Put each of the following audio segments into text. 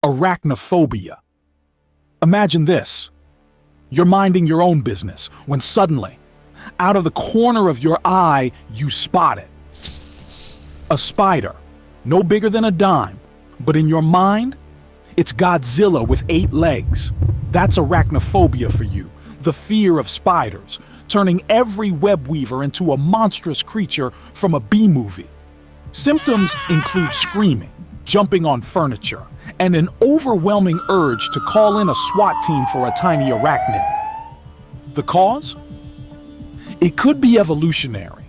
Arachnophobia. Imagine this. You're minding your own business when suddenly, out of the corner of your eye, you spot it. A spider, no bigger than a dime, but in your mind, it's Godzilla with 8 legs. That's arachnophobia for you, the fear of spiders, turning every web weaver into a monstrous creature from a B-movie. Symptoms include screaming, jumping on furniture, and an overwhelming urge to call in a SWAT team for a tiny arachnid. The cause? It could be evolutionary.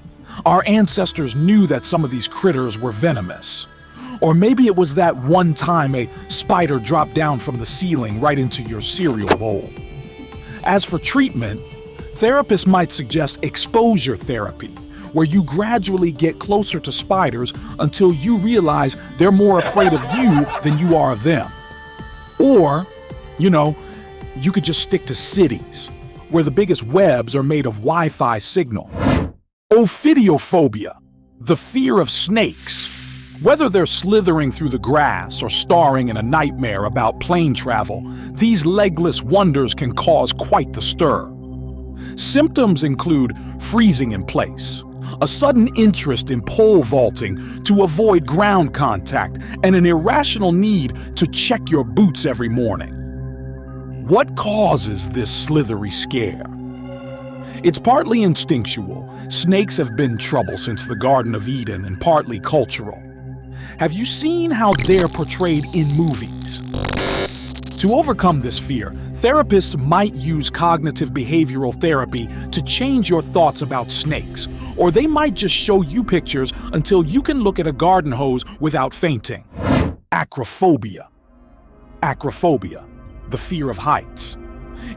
Our ancestors knew that some of these critters were venomous. Or maybe it was that one time a spider dropped down from the ceiling right into your cereal bowl. As for treatment, therapists might suggest exposure therapy, where you gradually get closer to spiders until you realize they're more afraid of you than you are of them. Or, you could just stick to cities, where the biggest webs are made of Wi-Fi signal. Ophidiophobia, the fear of snakes. Whether they're slithering through the grass or starring in a nightmare about plane travel, these legless wonders can cause quite the stir. Symptoms include freezing in place, a sudden interest in pole vaulting to avoid ground contact, and an irrational need to check your boots every morning. What causes this slithery scare? It's partly instinctual. Snakes have been trouble since the Garden of Eden, and partly cultural. Have you seen how they're portrayed in movies? To overcome this fear, therapists might use cognitive behavioral therapy to change your thoughts about snakes, or they might just show you pictures until you can look at a garden hose without fainting. Acrophobia. Acrophobia, the fear of heights.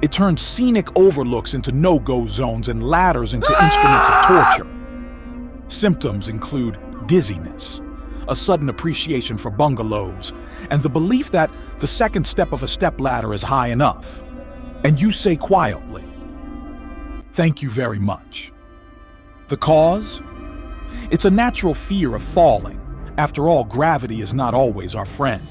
It turns scenic overlooks into no-go zones and ladders into instruments of torture. Symptoms include dizziness, a sudden appreciation for bungalows, and the belief that the second step of a stepladder is high enough. And you say quietly, "Thank you very much." The cause? It's a natural fear of falling. After all, gravity is not always our friend.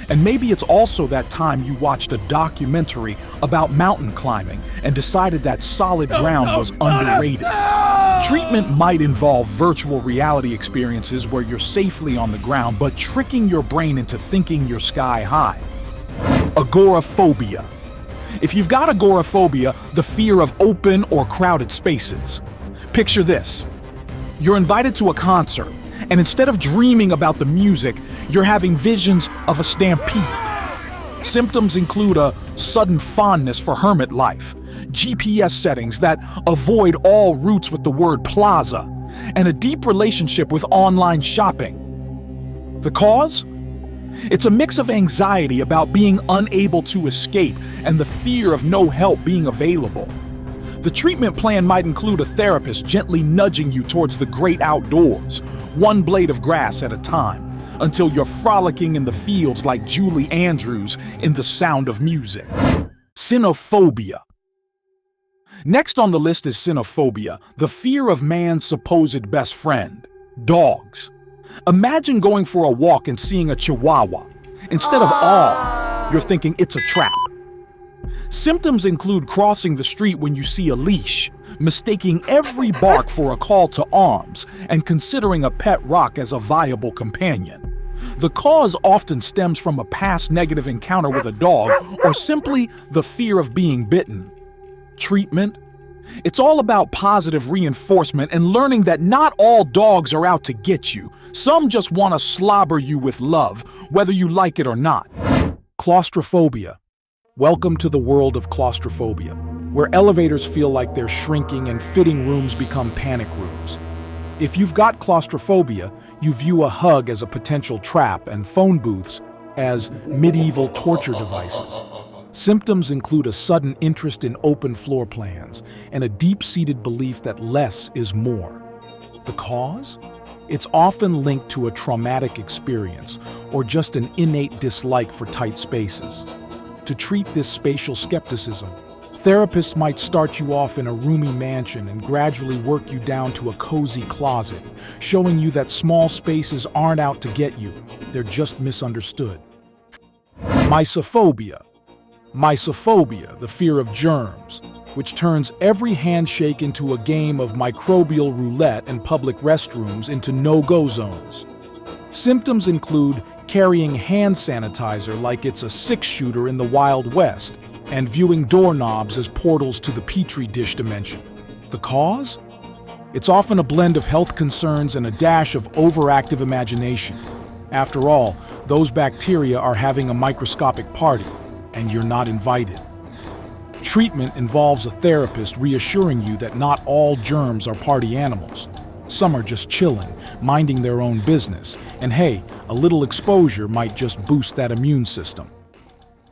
And maybe it's also that time you watched a documentary about mountain climbing and decided that solid ground was underrated. Treatment might involve virtual reality experiences where you're safely on the ground but tricking your brain into thinking you're sky high. Agoraphobia. If you've got agoraphobia, the fear of open or crowded spaces. Picture this. You're invited to a concert, and instead of dreaming about the music, you're having visions of a stampede. Symptoms include a sudden fondness for hermit life, GPS settings that avoid all routes with the word plaza, and a deep relationship with online shopping. The cause? It's a mix of anxiety about being unable to escape and the fear of no help being available. The treatment plan might include a therapist gently nudging you towards the great outdoors, one blade of grass at a time, until you're frolicking in the fields like Julie Andrews in The Sound of Music. Cynophobia. Next on the list is cynophobia, the fear of man's supposed best friend, dogs. Imagine going for a walk and seeing a chihuahua. Instead of awe, you're thinking it's a trap. Symptoms include crossing the street when you see a leash, mistaking every bark for a call to arms, and considering a pet rock as a viable companion. The cause often stems from a past negative encounter with a dog or simply the fear of being bitten. Treatment? It's all about positive reinforcement and learning that not all dogs are out to get you. Some just want to slobber you with love, whether you like it or not. Claustrophobia. Welcome to the world of claustrophobia, where elevators feel like they're shrinking and fitting rooms become panic rooms. If you've got claustrophobia, you view a hug as a potential trap and phone booths as medieval torture devices. Symptoms include a sudden interest in open floor plans and a deep-seated belief that less is more. The cause? It's often linked to a traumatic experience or just an innate dislike for tight spaces. To treat this spatial skepticism, therapists might start you off in a roomy mansion and gradually work you down to a cozy closet, showing you that small spaces aren't out to get you, they're just misunderstood. Mysophobia. Mysophobia, the fear of germs, which turns every handshake into a game of microbial roulette and public restrooms into no-go zones. Symptoms include carrying hand sanitizer like it's a six-shooter in the Wild West and viewing doorknobs as portals to the petri dish dimension. The cause? It's often a blend of health concerns and a dash of overactive imagination. After all, those bacteria are having a microscopic party, and you're not invited. Treatment involves a therapist reassuring you that not all germs are party animals. Some are just chilling, minding their own business, and hey, a little exposure might just boost that immune system.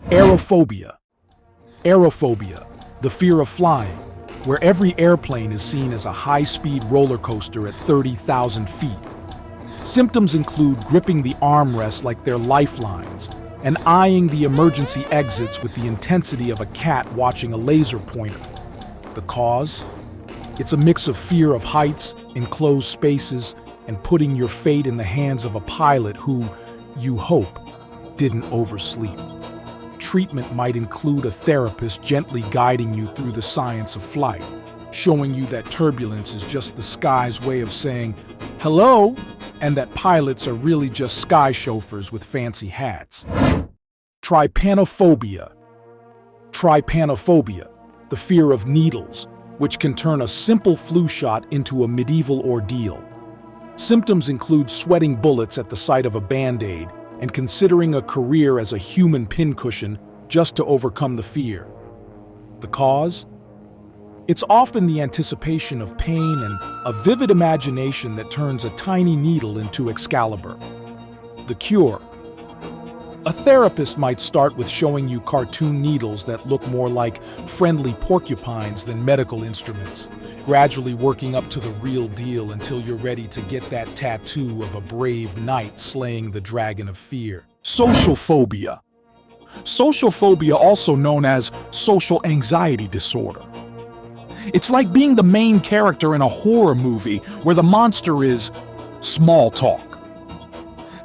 Aerophobia. Aerophobia, the fear of flying, where every airplane is seen as a high-speed roller coaster at 30,000 feet. Symptoms include gripping the armrests like they're lifelines and eyeing the emergency exits with the intensity of a cat watching a laser pointer. The cause? It's a mix of fear of heights, enclosed spaces, and putting your fate in the hands of a pilot who, you hope, didn't oversleep. Treatment might include a therapist gently guiding you through the science of flight, showing you that turbulence is just the sky's way of saying, hello, and that pilots are really just sky chauffeurs with fancy hats. Trypanophobia. Trypanophobia, the fear of needles, which can turn a simple flu shot into a medieval ordeal. Symptoms include sweating bullets at the sight of a Band-Aid and considering a career as a human pincushion just to overcome the fear. The cause? It's often the anticipation of pain and a vivid imagination that turns a tiny needle into Excalibur. The cure? A therapist might start with showing you cartoon needles that look more like friendly porcupines than medical instruments, gradually working up to the real deal until you're ready to get that tattoo of a brave knight slaying the dragon of fear. Social phobia. Social phobia, also known as social anxiety disorder. It's like being the main character in a horror movie where the monster is small talk.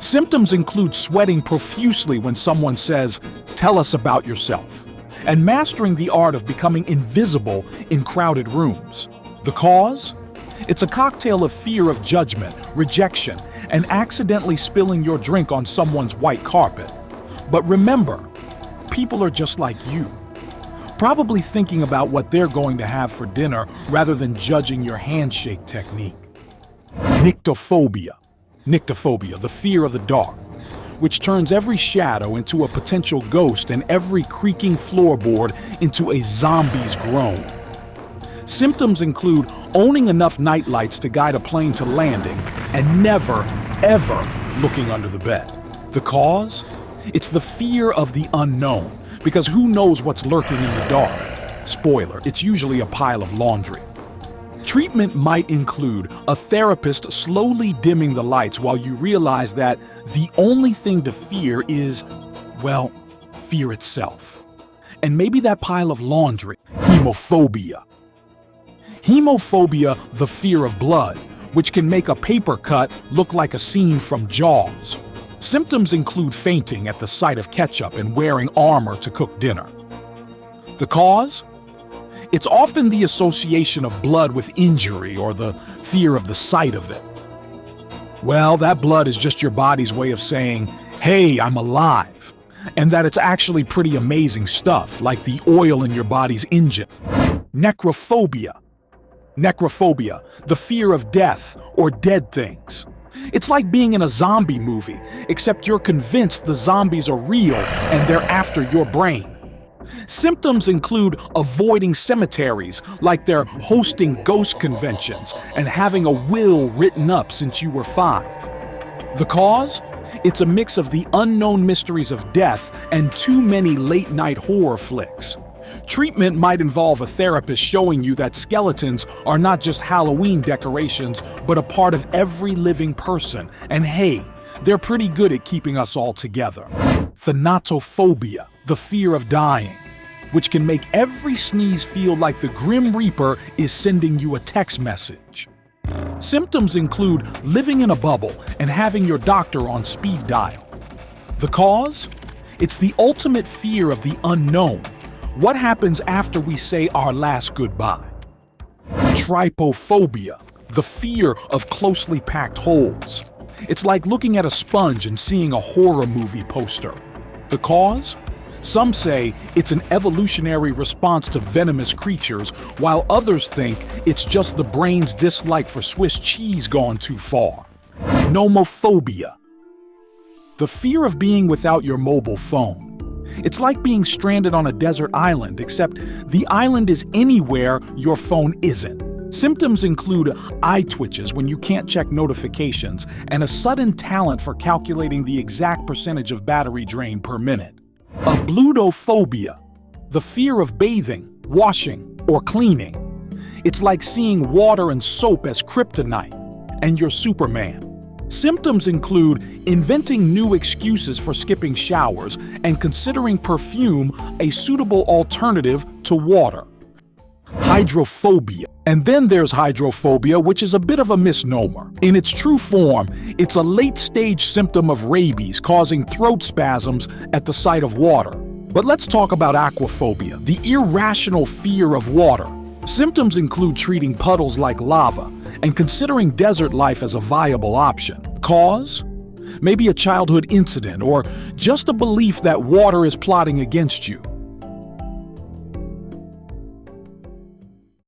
Symptoms include sweating profusely when someone says, "Tell us about yourself," and mastering the art of becoming invisible in crowded rooms. The cause? It's a cocktail of fear of judgment, rejection, and accidentally spilling your drink on someone's white carpet. But remember, people are just like you, probably thinking about what they're going to have for dinner rather than judging your handshake technique. Nyctophobia. Nyctophobia, the fear of the dark, which turns every shadow into a potential ghost and every creaking floorboard into a zombie's groan. Symptoms include owning enough nightlights to guide a plane to landing and never, ever looking under the bed. The cause? It's the fear of the unknown, because who knows what's lurking in the dark? Spoiler, it's usually a pile of laundry. Treatment might include a therapist slowly dimming the lights while you realize that the only thing to fear is, well, fear itself. And maybe that pile of laundry. Hemophobia. Hemophobia, the fear of blood, which can make a paper cut look like a scene from Jaws. Symptoms include fainting at the sight of ketchup and wearing armor to cook dinner. The cause? It's often the association of blood with injury or the fear of the sight of it. Well, that blood is just your body's way of saying, hey, I'm alive, and that it's actually pretty amazing stuff, like the oil in your body's engine. Necrophobia. Necrophobia, the fear of death or dead things. It's like being in a zombie movie, except you're convinced the zombies are real and they're after your brain. Symptoms include avoiding cemeteries like they're hosting ghost conventions and having a will written up since you were 5. The cause? It's a mix of the unknown mysteries of death and too many late-night horror flicks. Treatment might involve a therapist showing you that skeletons are not just Halloween decorations, but a part of every living person. And hey, they're pretty good at keeping us all together. Thanatophobia, the fear of dying, which can make every sneeze feel like the Grim Reaper is sending you a text message. Symptoms include living in a bubble and having your doctor on speed dial. The cause? It's the ultimate fear of the unknown. What happens after we say our last goodbye? Trypophobia, the fear of closely packed holes. It's like looking at a sponge and seeing a horror movie poster. The cause? Some say it's an evolutionary response to venomous creatures, while others think it's just the brain's dislike for Swiss cheese gone too far. Nomophobia, the fear of being without your mobile phone. It's like being stranded on a desert island, except the island is anywhere your phone isn't. Symptoms include eye twitches when you can't check notifications and a sudden talent for calculating the exact percentage of battery drain per minute. Ablutophobia, the fear of bathing, washing, or cleaning. It's like seeing water and soap as kryptonite, and you're Superman. Symptoms include inventing new excuses for skipping showers and considering perfume a suitable alternative to water. Hydrophobia. And then there's hydrophobia, which is a bit of a misnomer. In its true form, it's a late-stage symptom of rabies causing throat spasms at the sight of water. But let's talk about aquaphobia, the irrational fear of water. Symptoms include treating puddles like lava and considering desert life as a viable option. Cause? Maybe a childhood incident or just a belief that water is plotting against you.